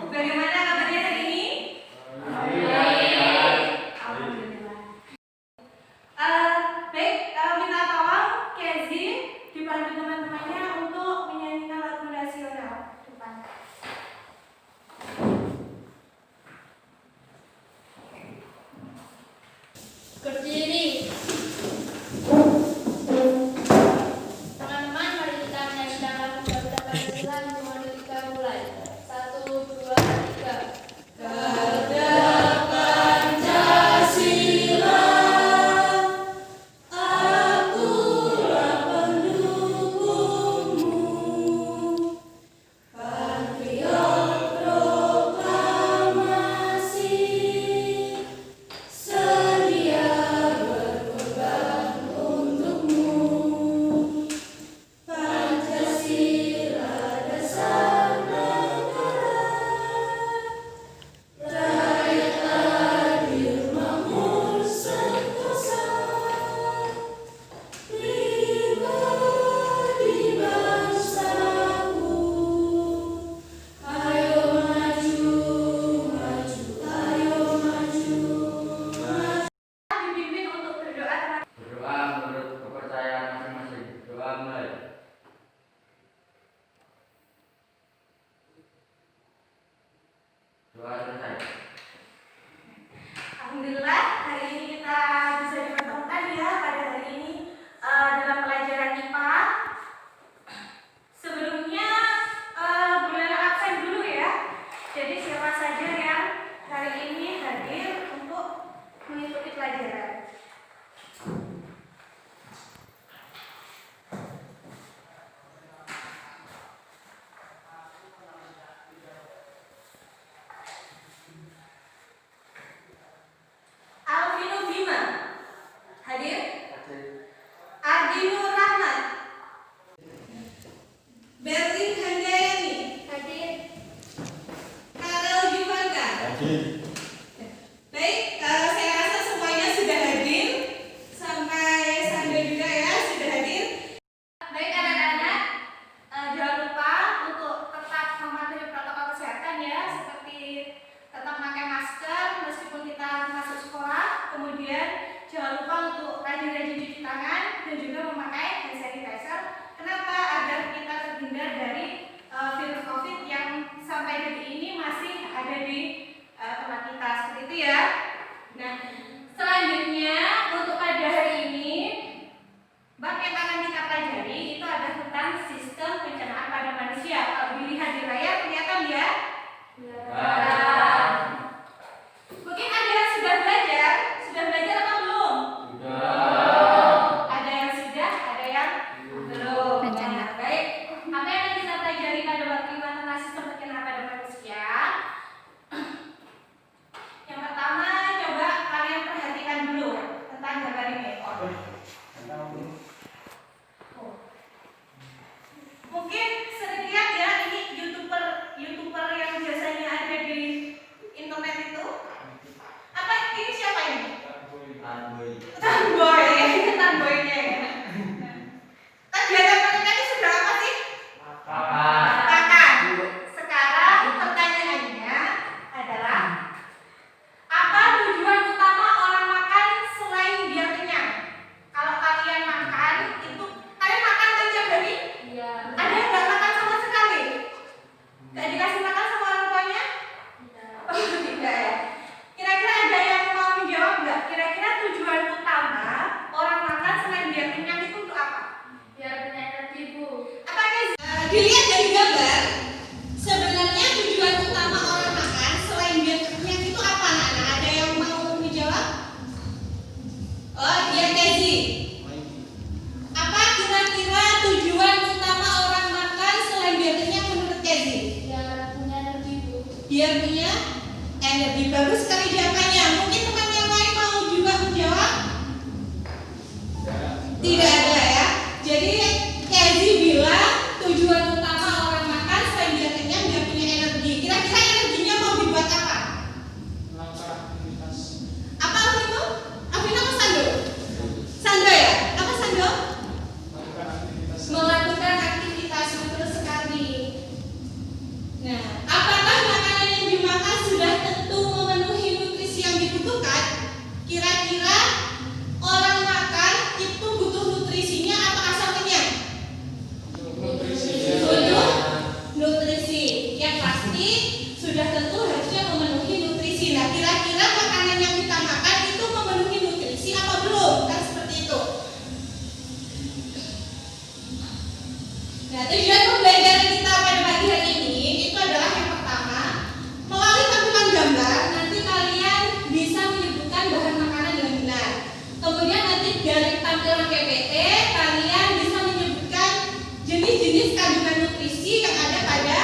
Bagaimana kabarnya hari ini? Baik. Alhamdulillah. Baik, minta tolong Kezi dibantu teman-temannya untuk menyanyikan lagu nasional. Depan. Berdiri. Teman-teman, mari kita menyanyikan lagu Garuda Pancasila dimulai dari kita mulai. 1, 2, 3. Garuda Pancasila, akulah pendukungmu, patriot proklamasi, sedia berkorban untukmu. Pancasila dasar negara, rakyat adil makmur sentosa, pribadi bangsaku. Ayo maju, maju, ayo maju, maju. Dipimpin untuk berdoa. Berdoa menurut kepercayaan masing-masing. Doa mulai. Doa selesai. Alhamdulillah, hari ini kita bisa dipertemukan ya pada hari ini dalam pelajaran IPA. Sebelumnya boleh absen dulu ya. Jadi siapa saja yang hari ini hadir untuk mengikuti pelajaran. Alvino Bima hadir. Ardi Nur Rahmat, Berlin Handayani, Hadir. Karel Givanka. Baik, saya rasa semuanya sudah hadir. Sampai Sando juga ya sudah hadir. Baik anak-anak, jangan lupa untuk tetap mematuhi protokol kesehatan ya, seperti tetap memakai masker meskipun kita masuk sekolah. Kemudian jangan lupa untuk rajin-rajin cuci tangan dan juga memakai hand sanitizer. Kenapa? Agar kita terhindar dari virus COVID yang sampai detik ini masih ada di tempat kita, seperti itu ya. Nah, selanjutnya untuk pada hari ini bab yang akan kita pelajari itu adalah tentang sistem pencernaan pada manusia. Kalau dilihat di layar kelihatan ya. Mungkin ada yang sudah belajar atau belum? Ada yang sudah, ada yang belum. Nah, baik. Apa yang akan kita pelajari pada waktu ini tentang sistem pencernaan pada manusia? Yang pertama, coba kalian perhatikan dulu tentang gambar ini. Mungkin sering lihat ya, ini youtuber yang biasanya ada di internet itu. Apa ini siapa ini? Tanboynya ya. Kegiatan mereka ini sudah apa sih? Makan. Sekarang pertanyaannya adalah apa tujuan utama orang makan selain biar kenyang? Kalau kalian makan itu kalian makan tiap hari? Iya. Ada yang nggak makan sama sekali? Nggak dikasih makan sama orang tuanya? Oh, tidak ya. Kira-kira ada yang mau menjawab nggak? Kira-kira tujuan utama orang makan selain biar kenyang itu untuk apa? Biar punya energi, Bu. Apa guys? Dilihat dari gambar, sebenarnya tujuan utama orang makan selain biar kenyang itu apa? Nah, ada yang mau menjawab? Oh, dia Kezi. Apa kira-kira tujuan utama orang makan selain biar kenyang menurut Kezi? Biar punya energi, Bu. Biar punya energi. Bagus sekali jawabannya. Mungkin teman yang lain mau juga menjawab? Tidak ada ya. Jadi Kezi bilang tujuan utama orang makan selain biar kenyang biar punya energi. Kira-kira energinya mau dibuat apa? Apa itu? Afina apa Sando? Sando ya? Apa Sando? Melakukan aktivitas, betul sekali. Nah, apakah makanan yang dimakan sudah tentu memenuhi nutrisi yang dibutuhkan? Kira-kira orang makan itu butuh nutrisinya atau asal kenyang? Butuh nutrisi. Yang pasti sudah tentu harusnya memenuhi nutrisi. Nah, kira-kira makanan yang kita makan itu memenuhi nutrisi apa belum? Kan seperti itu. Nah, tujuan pembelajaran kita pada pagi hari ini itu adalah yang pertama, melalui tampilan gambar nanti kalian bisa menyebutkan bahan makanan dengan benar. Kemudian nanti dari tampilan PPT kalian bisa menyebutkan jenis-jenis kandungan nutrisi yang ada pada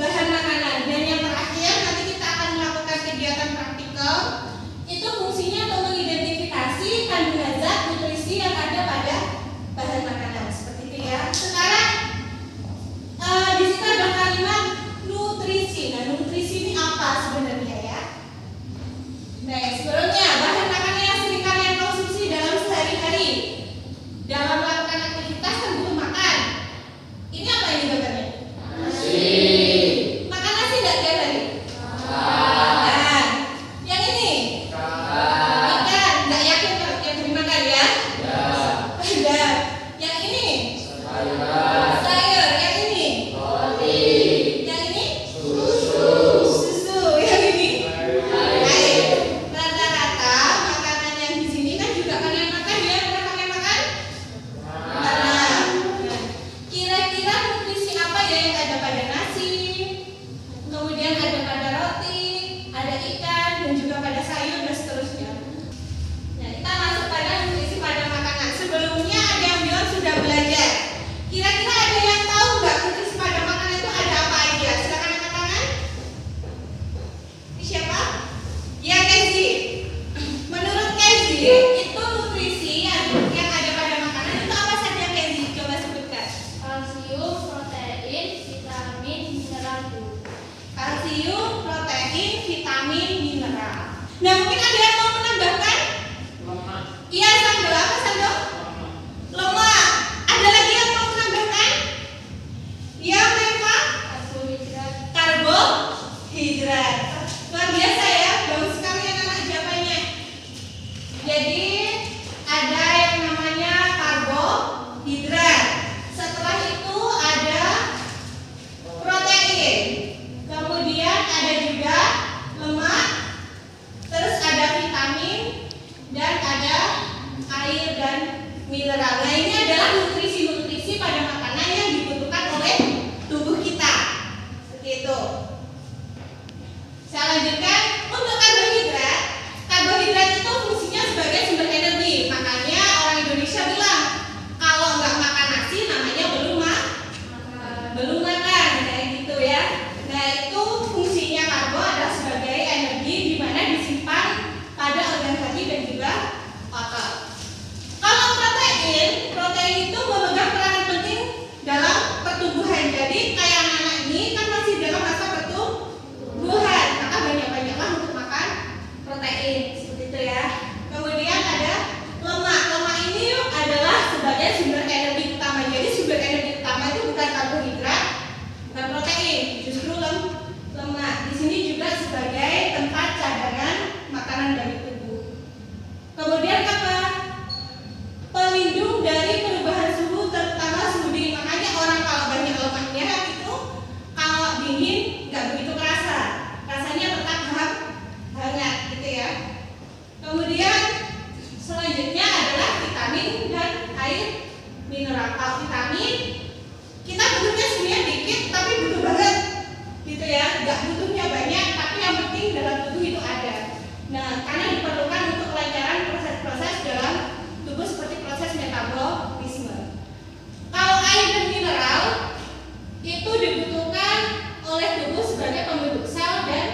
bahan makanan. Dan yang terakhir nanti kita akan melakukan kegiatan praktikal. Itu fungsinya untuk mengidentifikasi kandungan zat nutrisi yang ada pada bahan makanan. Seperti itu ya. Sekarang di situ ada kalimat nutrisi. Nah, nutrisi ini apa sebenarnya ya? Nah, sebelumnya bahan makanan yang sering kalian konsumsi dalam sehari-hari, dalam melakukan aktivitas kan butuh makan. Ini apa ini gambarnya? Nasi. Makan nasi nggak tiap hari? Nah, yang ini ikan. Nggak yakin kalau tiap hari makan ya? Ada. Yang ini sayur. Yang ini yang ini susu. Yang ini air. Rata-rata makanan yang di sini kan juga kalian makan ya? Pernah kalian makan? Nah, kira-kira nutrisi apa ya yang ada pada nasi? Kemudian ada pada roti, ada ikan, dan juga pada sayur dan seterusnya. Nah, kita masuk pada nutrisi pada makanan. Sebelumnya ada yang bilang sudah belajar. Kira-kira ada yang tahu nggak nutrisi pada makanan itu ada apa aja? Silakan angkat tangan. Ini siapa? Ya, Kezi. Menurut Kezi, itu nutrisi yang ada pada makanan itu apa saja, Kezi? Coba sebutkan. Kalsium, protein, vitamin, mineral. Kalsium, protein, vitamin, mineral. Nah, mungkin ada yang mau menambahkan? Iya, Sando. Apa, Sando? Lemak. Ada lagi yang mau menambahkan? Ya, Meva? Karbohidrat. Karbohidrat. Luar biasa ya, bagus sekali anak-anak jawabannya. Jadi ada yang namanya karbohidrat. Setelah itu ada protein. Kemudian ada juga lemak. Terus ada vitamin dan ada air dan mineral. Nah, ini adalah nutrisi-nutrisi pada makanan yang dibutuhkan oleh tubuh kita. Seperti itu. Saya lanjutkan untuk karbohidrat. Karbohidrat itu fungsinya sebagai sumber energi. Makanya orang Indonesia bilang kalau nggak makan nasi namanya belum makan, kayak gitu ya. Nah, itu fungsinya karbo adalah sebagai energi di mana disimpan pada organ hati dan juga otot. Kalau protein itu memegang peranan penting dalam pertumbuhan. Jadi kayak anak-anak ini kan masih dalam masa pertumbuhan, maka banyak-banyaklah untuk makan protein, seperti itu ya. Kemudian ada lemak. Lemak ini adalah sebagai sumber energi utama. Jadi sumber energi utama itu bukan karbohidrat, bukan protein, justru lemak. Di sini juga sebagai tempat cadangan makanan dari tubuh. Kemudian apa? Pelindung dari perubahan suhu, terutama suhu dingin. Makanya orang kalau banyak lemaknya itu kalau dingin nggak begitu kerasa, rasanya tetap hangat gitu ya. Kemudian selanjutnya adalah vitamin dan air mineral. Kalau vitamin kita butuhnya sebenarnya dikit tapi butuh banget gitu ya, nggak butuhnya banyak tapi yang penting dalam tubuh itu ada. Nah, karena diperlukan untuk kelancaran proses-proses dalam tubuh seperti proses metabolisme. Kalau air dan mineral itu dibutuhkan oleh tubuh sebagai pembentuk sel dan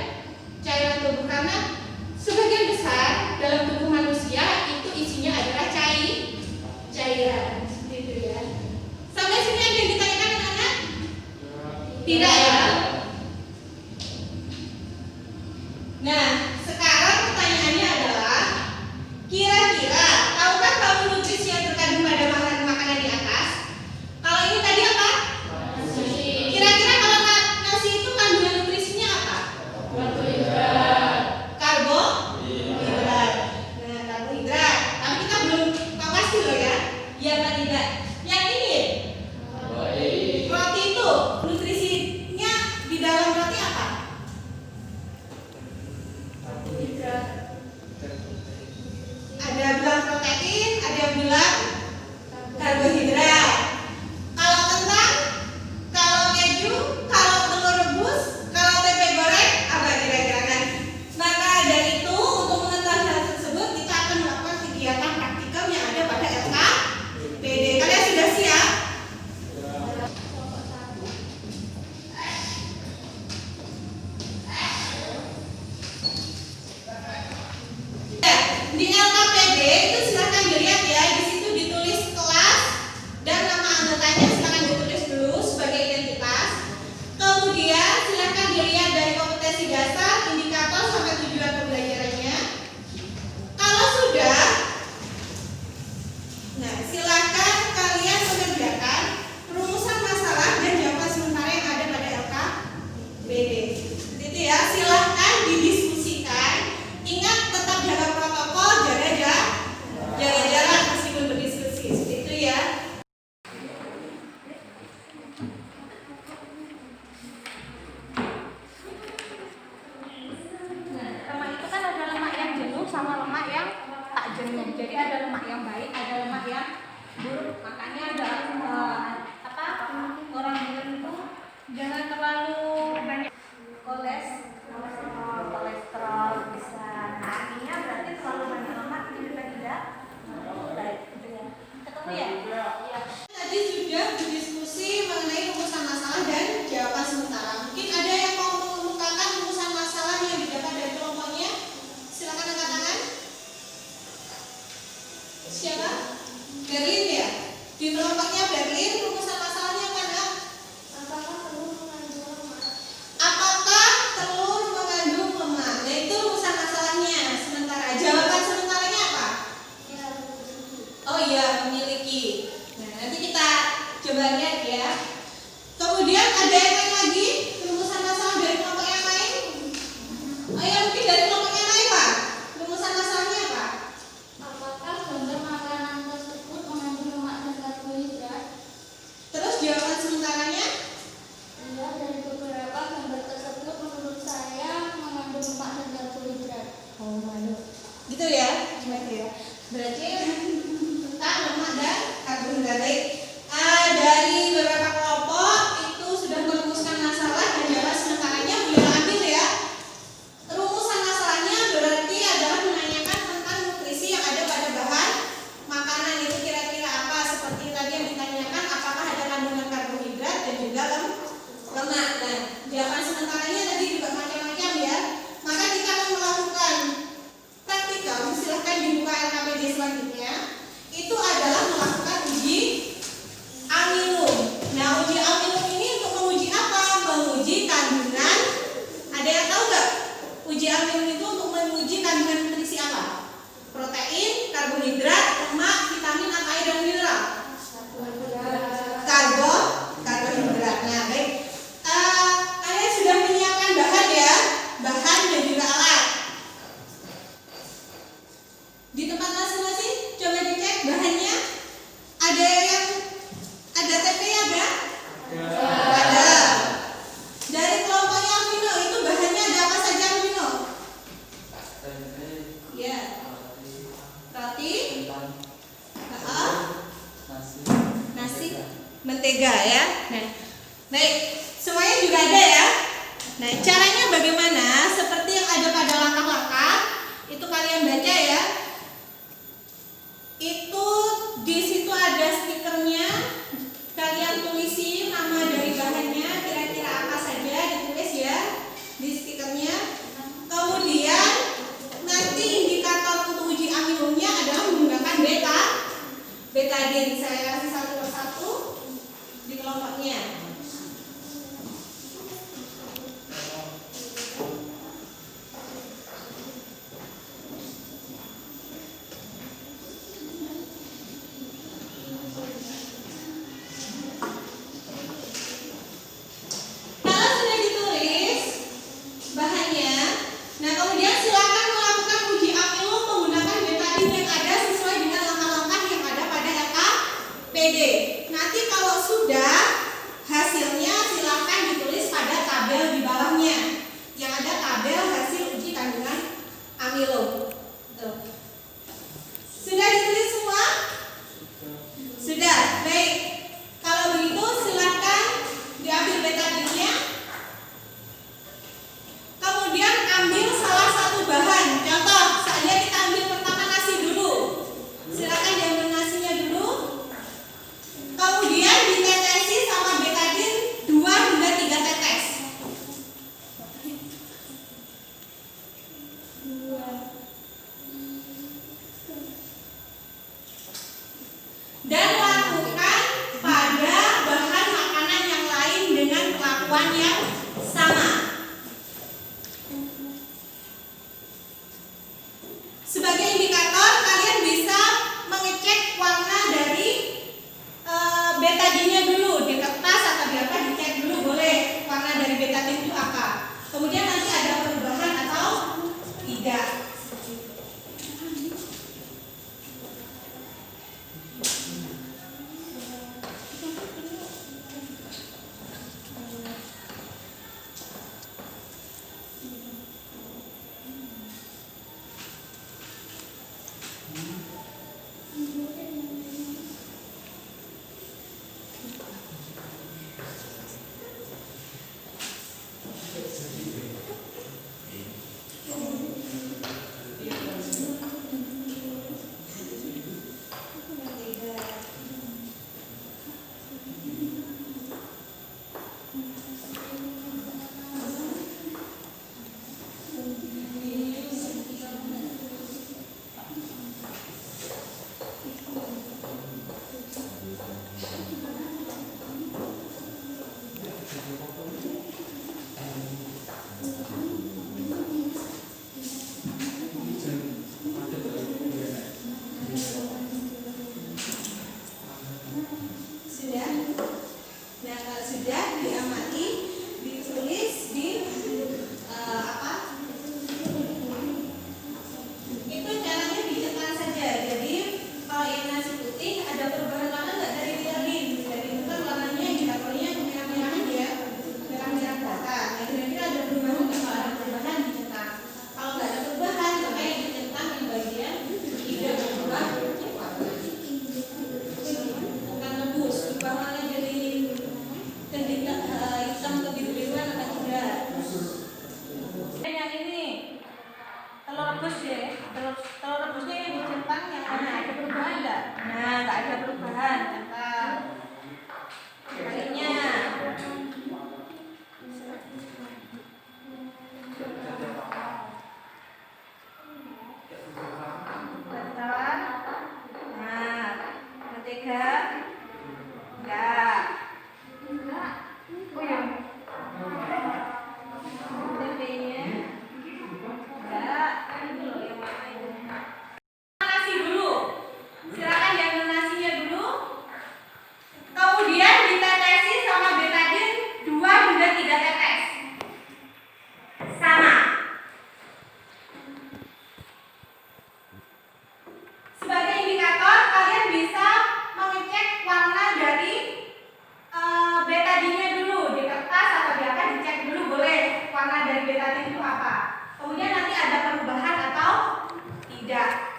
cairan tubuh, karena sebagian besar dalam tubuh manusia itu isinya adalah cairan. Seperti itu ya. Sampai sini ada yang ditanyakan anak-anak? Tidak ya? Nah, sekarang pertanyaannya adalah kira-kira tahukah kamu nutrisi yang terkandung pada makanan di atas? Kalau ini tadi apa? Kira-kira di LKPD itu silakan dilihat ya, di situ ditulis kelas dan nama anggotanya silakan ditulis dulu sebagai identitas. Kemudian silakan dilihat dari kompetensi dasar, indikator sampai tujuan pembelajarannya. Kalau sudah, nah silakan kalian mengerjakan rumusan masalah dan jawaban sementara yang ada pada LKPD. Itu ya, silahkan didiskusikan. Ingat tetap jaga protokol, jaga jarak meskipun berdiskusi. Itu ya. Nah, lemak itu kan ada lemak yang jenuh sama lemak yang tak jenuh. Jadi ada lemak yang baik, ada lemak yang buruk. Makanya ada orang bilang itu jangan terlalu banyak kolesterol bisa. Nah, artinya berarti terlalu banyak lemak itu juga tidak baik. Gitu ya. Ketemu ya? Iya. Tadi sudah berdiskusi mengenai rumusan masalah dan jawaban sementara. Mungkin ada yang mau mengemukakan rumusan masalah yang didapat dari kelompoknya. Silakan angkat tangan. Siapa? Berlin ya? Di kelompoknya Berlin, rumusan masalahnya apa, Nak? Apakah telur mengandung lemak? Nah, itu rumusan masalahnya. Sementara jawaban sementaranya apa? Oh iya, memiliki. Nah, nanti kita coba lihat ya. Kemudian ada yang lain lagi? Rumusan masalah dari kelompok yang lain? Oh iya, mungkin dari kelompok yang lain, Pak. Rumusan masalahnya apa? Apakah gambar makanan tersebut mengandung lemak dan karbohidrat? Terus jawaban sementaranya? Iya, dari beberapa gambar tersebut menurut saya mengandung lemak dan karbohidrat. Oh, waduh. Gitu ya? Gitu ya. Berarti tentang lemak dan karbohidrat. Baik. Dari beberapa kelompok itu sudah merumuskan masalah dan jawaban sementaranya boleh ambil ya. Rumusan masalahnya berarti adalah menanyakan tentang nutrisi yang ada pada bahan makanan itu kira-kira apa, seperti tadi yang ditanyakan apakah ada kandungan karbohidrat dan juga lemak. Nah, jawaban sementaranya tadi juga macam-macam ya. Maka kita akan melakukan praktikal, silahkan dibuka LKPD selanjutnya. Itu adalah melakukan uji amilum. Nah, uji amilum ini untuk menguji apa? Menguji kandungan. Ada yang tahu nggak? Uji amilum itu untuk menguji kandungan nutrisi apa? Protein, karbohidrat, lemak, vitamin, atau air dan mineral? Karbohidrat. Nah, baik. Kalian sudah menyiapkan bahan ya, bahan dan juga alat. Di tempat masing-masing coba dicek bahannya. Ada TP ada? Ada. Dari kelompoknya Alvino itu bahannya ada apa saja, Alvino? Ya. Roti, nasi, mentega ya. Nah, baik, semuanya juga ada ya. Nah, caranya bagaimana? Seperti yang ada pada langkah-langkah itu kalian baca ya. Itu di situ ada stikernya. Kalian tulisi nama dari bahannya, kira-kira apa saja ditulis ya di stikernya. Kemudian nanti indikator untuk uji amilumnya adalah menggunakan betadin. Saya kasih satu persatu di kelompoknya. Sudah? Nah, kalau sudah diamati, ditulis di apa? Itu caranya dicetak saja. Jadi kalau yang nasi putih ada perubahan warna nggak dari vitamin? Jadi itu kan warnanya indikatornya kemerah-merahan ya, merah-merah bata. Nah, kira-kira ada perubahan nggak? Kalau ada perubahan dicetak. Kalau nggak ada perubahan, maka yang dicetak yang bagian tidak berubah warna. Bukan nebus, berubah warna jadi hitam kebiru-biruan atau tidak? Yang ini telur rebus ya, telur rebusnya yang dicentang yang mana? Ada perubahan nggak? Nah, nggak ada perubahan, centang. Baliknya. Ketahuan? Nah, ketiga, enggak. Oh ya. Tempenya, enggak. Ini loh yang warna itu. Nasi dulu. Silakan yang nasinya dulu. Kemudian ditetesi sama betadin 2 hingga 3 tetes. Sama. Sebagai indikator kalian bisa mengecek warna dari betadinnya dulu di kertas atau di apa, dicek dulu boleh warna dari betadin itu apa. Kemudian nanti ada perubahan atau tidak.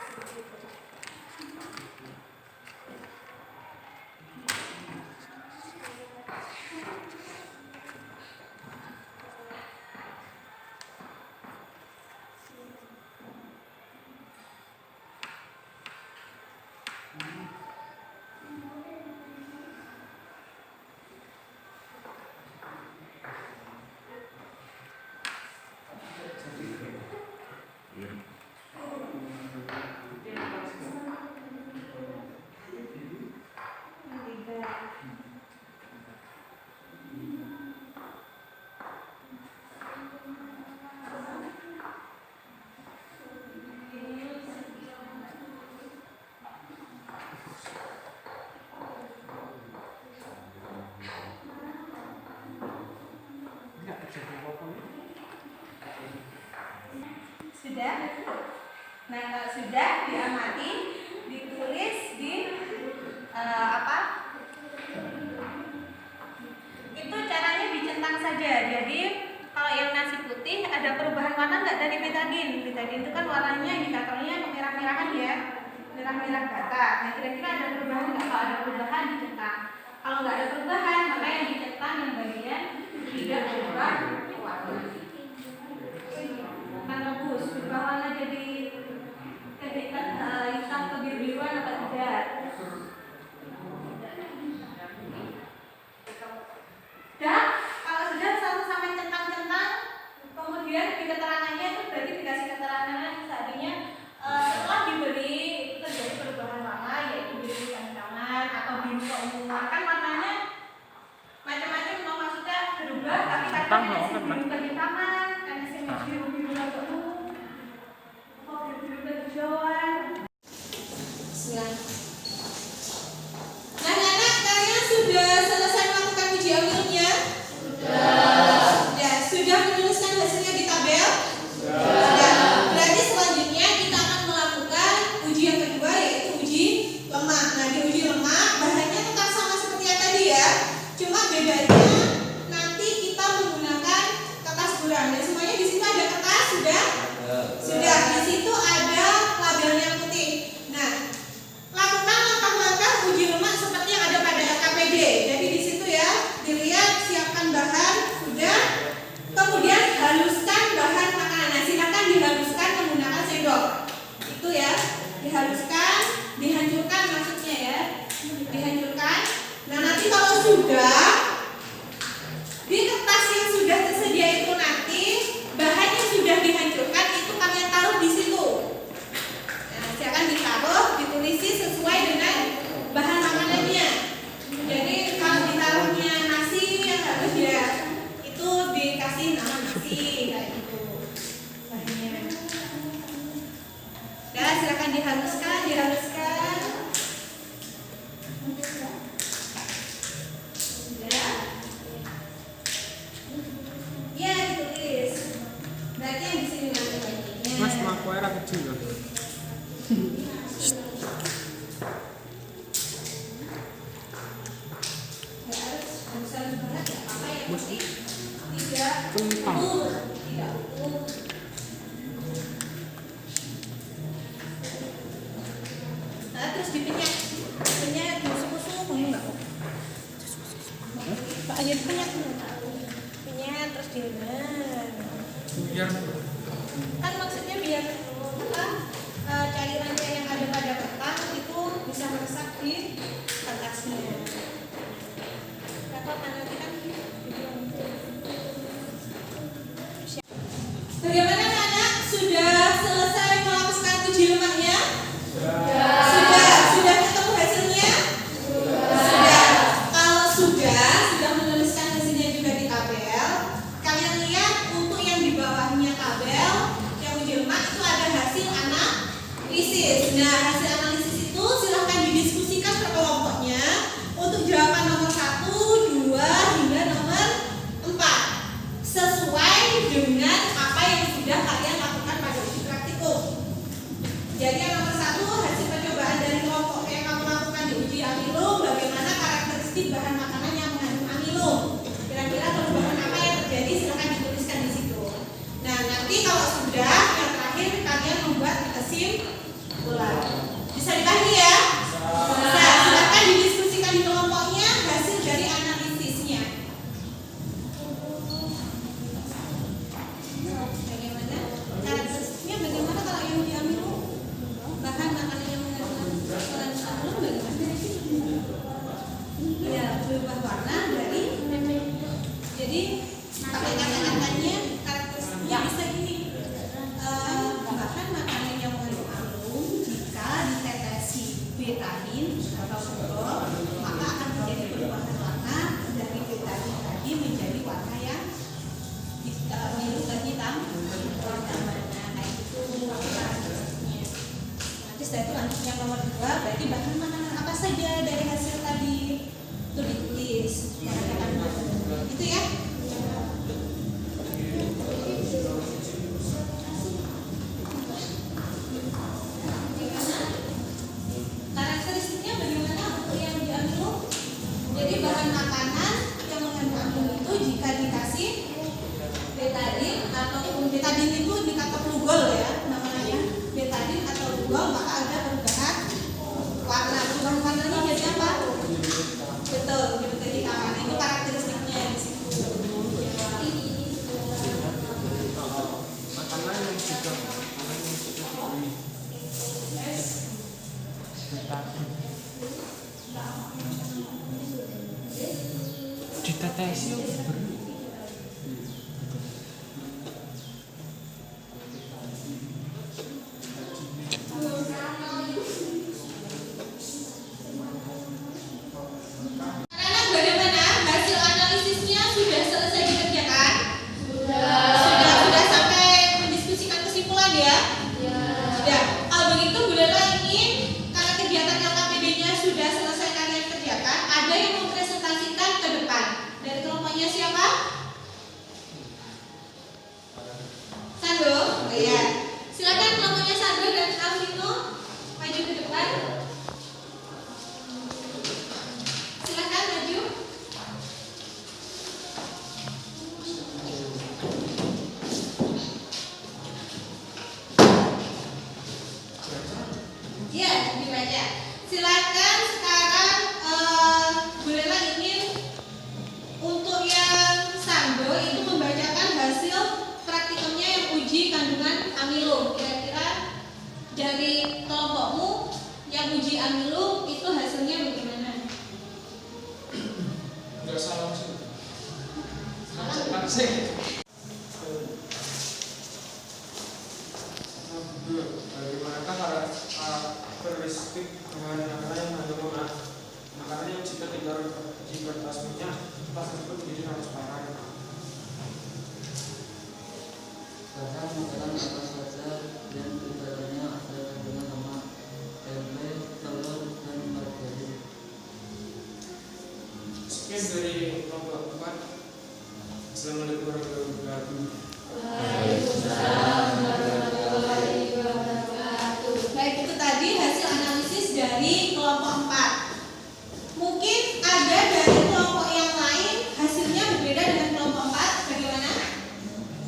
Sudah? Nah, kalau sudah diamati, ditulis di apa? Itu caranya dicentang saja. Jadi kalau yang nasi putih ada perubahan warna nggak dari betadin? Betadin itu kan warnanya indikatornya kemerah-merahan ya, merah-merah bata. Nah, kira-kira ada perubahan nggak? Kalau ada perubahan dicentang. Kalau nggak ada perubahan, maka yang dicentang yang bagian tidak berubah warna. Bukan rebus, berubah warna jadi hitam kebiru-biruan atau tidak? Dan kalau sudah satu sampai centang-centang, kemudian di keterangannya itu berarti dikasih keterangan tadinya setelah diberi terjadi perubahan warna, yaitu biru kencang atau biru keunguan. Kan warnanya macam-macam, no, maksudnya berubah, tapi kadang ada biru kehitaman, ada biru-biru agak ungu, atau biru kehijauan. Nah, anak kalian sudah selesai melakukan uji amilnya? Sudah menuliskan hasilnya di tabel? Sudah. Berarti selanjutnya kita akan melakukan uji yang kedua, yaitu uji lemak. Nah, di uji lemak bahannya tetap sama seperti yang tadi ya, cuma bedanya nanti kita menggunakan kertas buram. Dan semuanya di situ ada kertas, sudah? Sudah. Di situ ada labelnya putih. Nah, lakukan langkah-langkah uji lemak seperti yang ada pada LKPD. Jadi di situ ya, dilihat siapkan bahan, sudah. Kemudian haluskan silakan dihaluskan. Sudah. Ya, ditulis. Berarti yang di sini nanti bagiannya. Mas, aku era kecil loh. Ya, harus berat ya, apa yang penting tidak Kentang. utuh, tidak utuh. Nah, terus dipenyak, diusuk-usuk, enggak kok. Pak aja dipenyak, penyak terus dilebar. Biar Kan maksudnya biar apa, cairannya yang ada pada kertas itu bisa meresap di kertasnya. Dapat nanti kan. Bagaimana anak? Sudah selesai melapuskan 7 lemahnya? Sudah ketemu hasilnya? Sudah. Kalau sudah menuliskan hasilnya juga di tabel. Kalian lihat untuk yang di bawahnya tabel, yang uji lemak itu ada hasil analisis. Nah, hasil analisis itu silahkan didiskusikan per kelompoknya untuk jawaban nomor 1, 2, hingga nomor 4. Sesuai dengan apa yang sudah kalian lakukan pada uji praktikum. Jadi yang nomor 1, hasil percobaan dari kelompok yang kamu lakukan di uji amilum, bagaimana karakteristik bahan makanan yang mengandung amilum. Kira-kira perubahan apa yang terjadi, silahkan dituliskan di situ. Nah, nanti kalau sudah, yang terakhir kalian membuat kesimpulan. Bisa dipahami ya? Bisa. Silahkan didiskusikan di kelompoknya hasil dari analisisnya. Bagaimana karakteristiknya, bagaimana kalau yang diambil bahan makanan yang mengandung amilum, bagaimana? Ya, berubah warna dari jadi pakai kata-katanya karakteristiknya bisa gini. Bahan makanan yang mengandung amilum jika ditetesi betahin atau glucol, maka akan terjadi perubahan warna dari betahin tadi menjadi warna yang biru ke hitam, warna kayak gitu karakteristiknya. Nanti setelah itu lanjut yang nomor 2, berarti bahan makanan apa saja dari hasil tadi itu ditulis. Itu ya. Karakteristiknya bagaimana untuk yang diambil? Jadi bahan makanan yang mengandung amilum itu jika dikasih betadin ataupun betadin itu dikata glugol ya namanya, betadin atau glugol, maka ada perubahan warna. Perubahan warnanya jadi apa? Betul, jadi kehitaman. Itu karakteristiknya di situ. makanan yang sudah ditetesi Anak-anak bagaimana? Hasil analisisnya sudah selesai dikerjakan? Sudah sampai mendiskusikan kesimpulan ya? Sudah. Kalau begitu Bu Lela ingin, karena kegiatan LKPD-nya sudah selesai kalian kerjakan, ada yang mempresentasikan ke depan. Dari kelompoknya siapa? Sando? Oh iya. Silakan kelompoknya Sando dan Alvino maju ke depan. Silakan maju. Iya, dibaca. Silakan sekarang Bu Lela ingin untuk yang Sando itu membacakan hasil praktikumnya yang uji kandungan amilum. Kira-kira dari kelompokmu yang uji amilum itu hasilnya bagaimana? nggak salah sih. Bagaimana karakteristik bahan makanan yang mengandung makanan yang jika ditaruh di kertas minyak, kertas tersebut menjadi transparan. Bahan makanan apa saja yang kelihatannya ada kandungan lemak guys dari kelompok 4. Assalamualaikum warahmatullahi wabarakatuh. Waalaikumsalam warahmatullahi wabarakatuh. Baik, itu tadi hasil analisis dari kelompok 4. Mungkin ada dari kelompok yang lain hasilnya berbeda dengan kelompok 4. Bagaimana?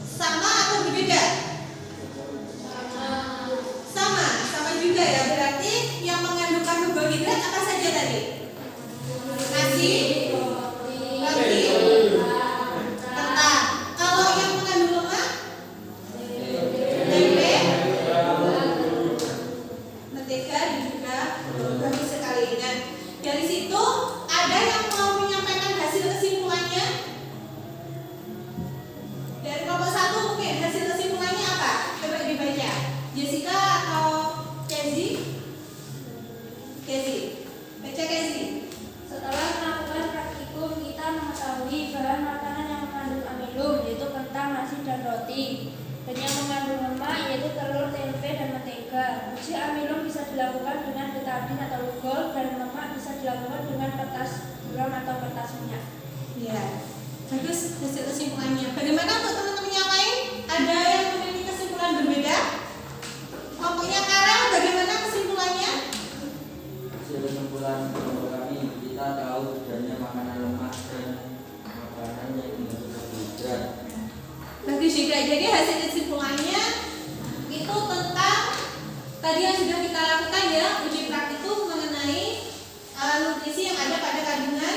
Sama atau berbeda? Sama juga ya. Berarti yang mengandung karbohidrat apa saja tadi? Nasi, roti, ketan. Kalau yang mengandung lemak? Tempe, mentega dan juga bagus sekali. Nah, dari situ ada yang mau menyampaikan hasil kesimpulannya? Dari kelompok 1 mungkin hasil kesimpulannya apa? Coba dibaca. Jessica atau Kezi? Baca Kezi. Setelah melakukan praktikum, kita mengetahui bahan makanan yang mengandung amilum, yaitu kentang, nasi, dan roti, dan yang mengandung lemak, yaitu telur, tempe, dan mentega. Uji amilum bisa dilakukan dengan betadin atau lugol, dan lemak bisa dilakukan dengan kertas buram atau kertas minyak. Ya, bagus hasil kesimpulannya. Bagaimana untuk teman-teman yang lain? Ada yang memiliki kesimpulan berbeda? Kelompoknya Karel, bagaimana kesimpulannya? Hasil kesimpulan kelompok kami, kita tahu tujuannya makanan lemak dan makanan yang mengandung karbohidrat. Bagus juga. Jadi hasil kesimpulannya itu tentang tadi yang sudah kita lakukan ya, uji praktikum mengenai nutrisi yang ada pada kandungan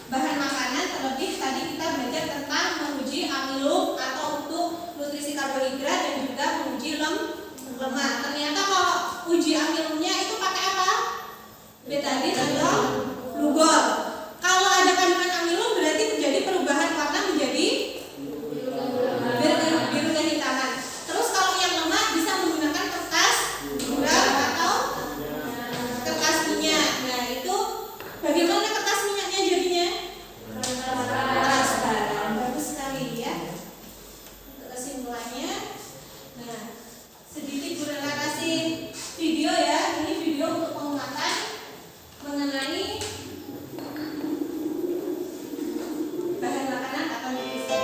bahan makanan. Terlebih tadi kita belajar tentang menguji amilum atau untuk nutrisi karbohidrat dan juga menguji lemak. Ternyata kalau uji amilumnya itu pakai apa? Betadin atau lugol. Kalau ada kandungan amilum berarti terjadi perubahan warna menjadi biru kehitaman. Terus kalau yang lemak bisa menggunakan kertas buram atau kertas minyak. Nah, itu bagaimana kertas minyaknya jadinya? Transparan. Bagus sekali ya. Untuk kesimpulannya. Nah, sedikit berrelasi video ya. Ini video untuk penguatan mengenai bahan makanan atau nutrisi.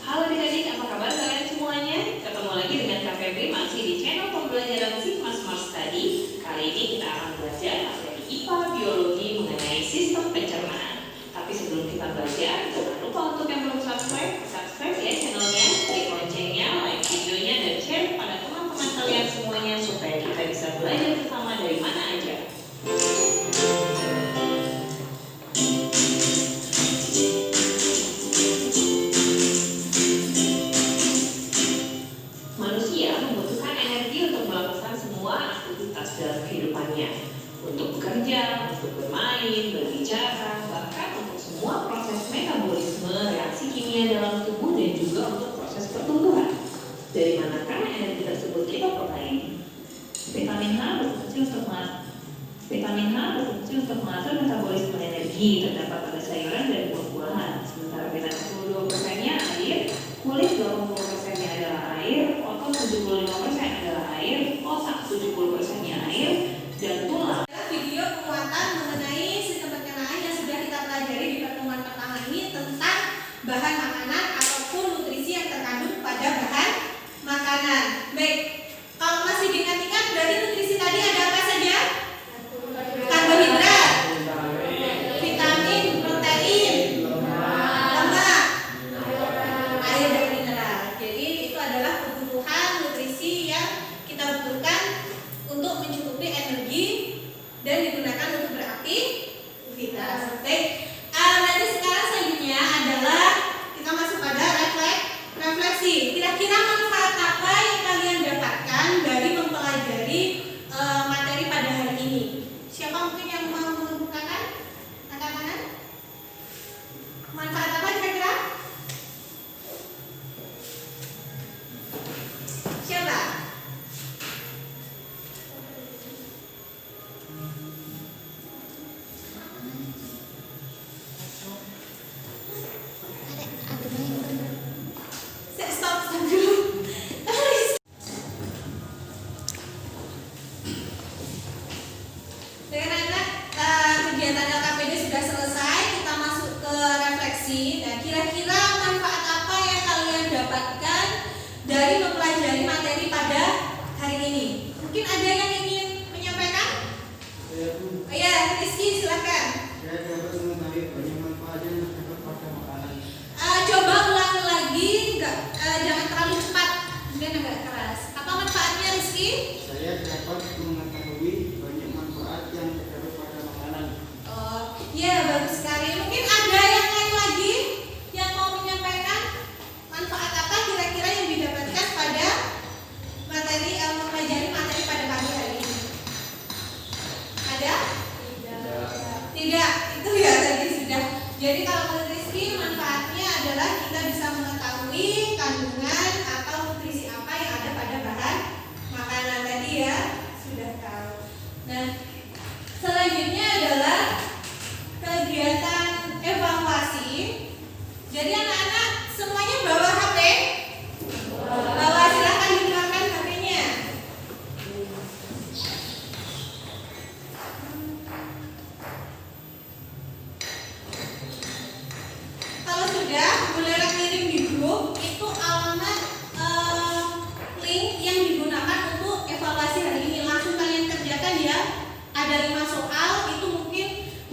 Halo adik-adik, apa kabar kalian semuanya? Ketemu lagi dengan Kak Febri masih di channel pembelajaran Sigma Smart Study. Kali ini kita akan belajar materi IPA Biologi mengenai sistem pencernaan. Tapi sebelum kita belajar, jangan lupa untuk yang belum subscribe ya channelnya, klik loncengnya, like videonya, dan share pada teman-teman kalian semuanya supaya kita bisa belajar bersama dari mana aja. Manusia membutuhkan energi untuk melakukan semua aktivitas dalam kehidupannya. Untuk bekerja, untuk bermain, berbicara, bahkan untuk semua proses metabolisme, reaksi kimia dalam tubuh, dan juga untuk proses pertumbuhan. Dari manakah energi tersebut kita peroleh? Vitamin H berfungsi untuk mengatur metabolisme energi, terdapat pada sayuran dan buah-buahan. Sementara vitamin Q20%-nya air, kulit 80%-nya adalah air, otot 75% adalah air, otak 70%-nya air, dan tulang. Video penguatan mengenai sistem pencernaan yang sudah kita pelajari di pertemuan pertama ini tentang bahan makanan ataupun nutrisi yang terkandung pada bahan makanan. Baik, kalau masih diingat-ingat berarti nutrisi tadi ada apa saja? Karbohidrat, vitamin, protein, lemak, air dan mineral. Jadi itu adalah kebutuhan nutrisi yang kita butuhkan untuk mencukupi energi dan digunakan untuk beraktivitas. Baik, nanti sekarang selanjutnya adalah kita masuk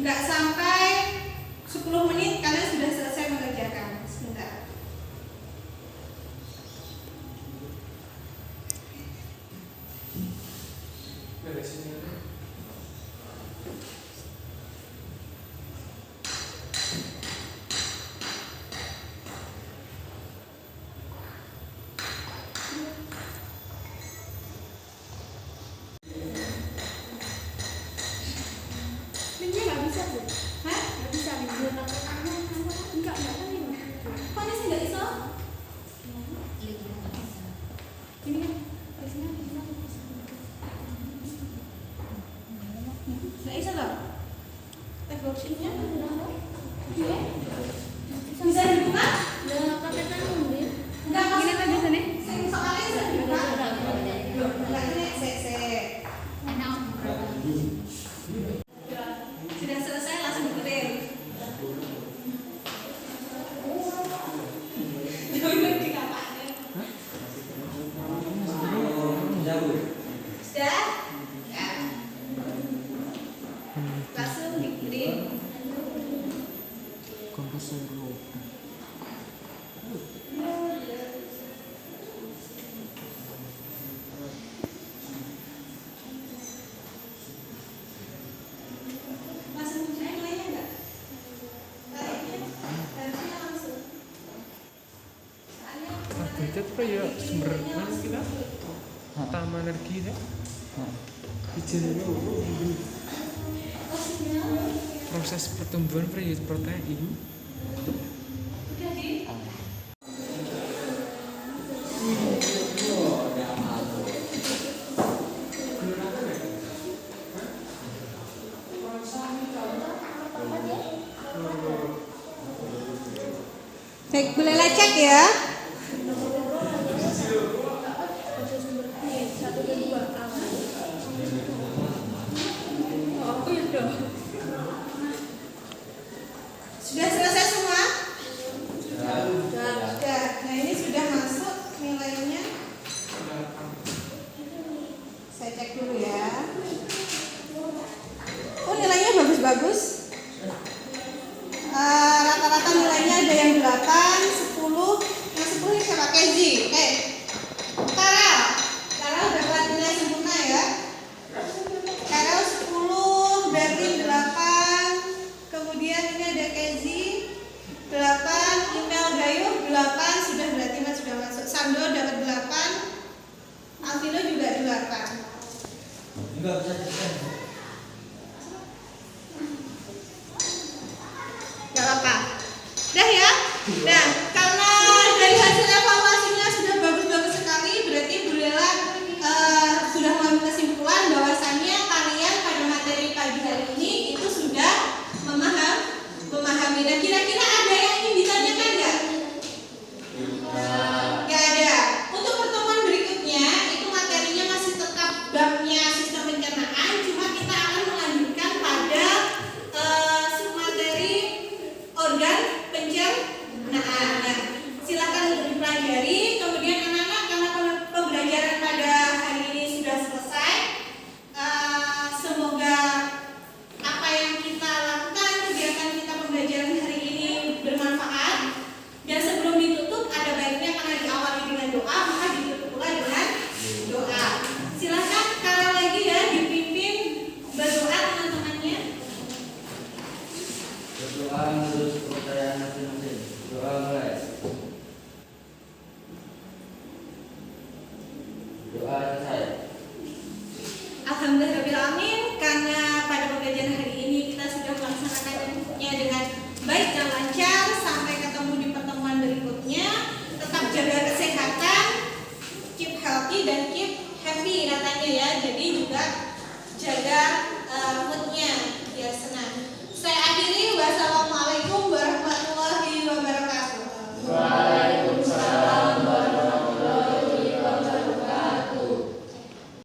nggak sampai 10 menit kalian sudah selesai mengerjakan. Sebentar. Beresin ya. Minyak nggak bisa bu? Hah? Nggak bisa minyak. Enggak kan ini. Kok ini sih nggak bisa? Ini kan biasanya Nggak bisa loh. Teknologinya Iya. bisa dibuka? Udah pakai tangan deh. Enggak Gini kan biasanya? soalnya bisa dibuka. Loh, enggak ini sudah selesai langsung dikirim. Sudah? Ya. Langsung dikirim. Langsung dikirim nilainya enggak? Harusnya langsung. Itu apa ya sumber mana kita? Utama energi deh. Izin dulu. Proses pertumbuhan protein. Udah di? Baik, boleh lecek ya. Satu dan dua aman. Oh, aku ya dong. Sudah selesai semua? Udah. Sudah. Nah, ini sudah masuk nilainya. Saya cek dulu ya. Oh, nilainya bagus-bagus. Rata-rata nilainya ada yang 8, 10. Yang 10 ini siapa? Kenzi. Karel dapat nilai sempurna ya. Karel 10, Berlin 8. Kemudian ini ada Kenzi 8, Email Gayuh 8, sudah berarti Mas sudah masuk. Sando dapat 8, Alvino juga 8. Enggak bisa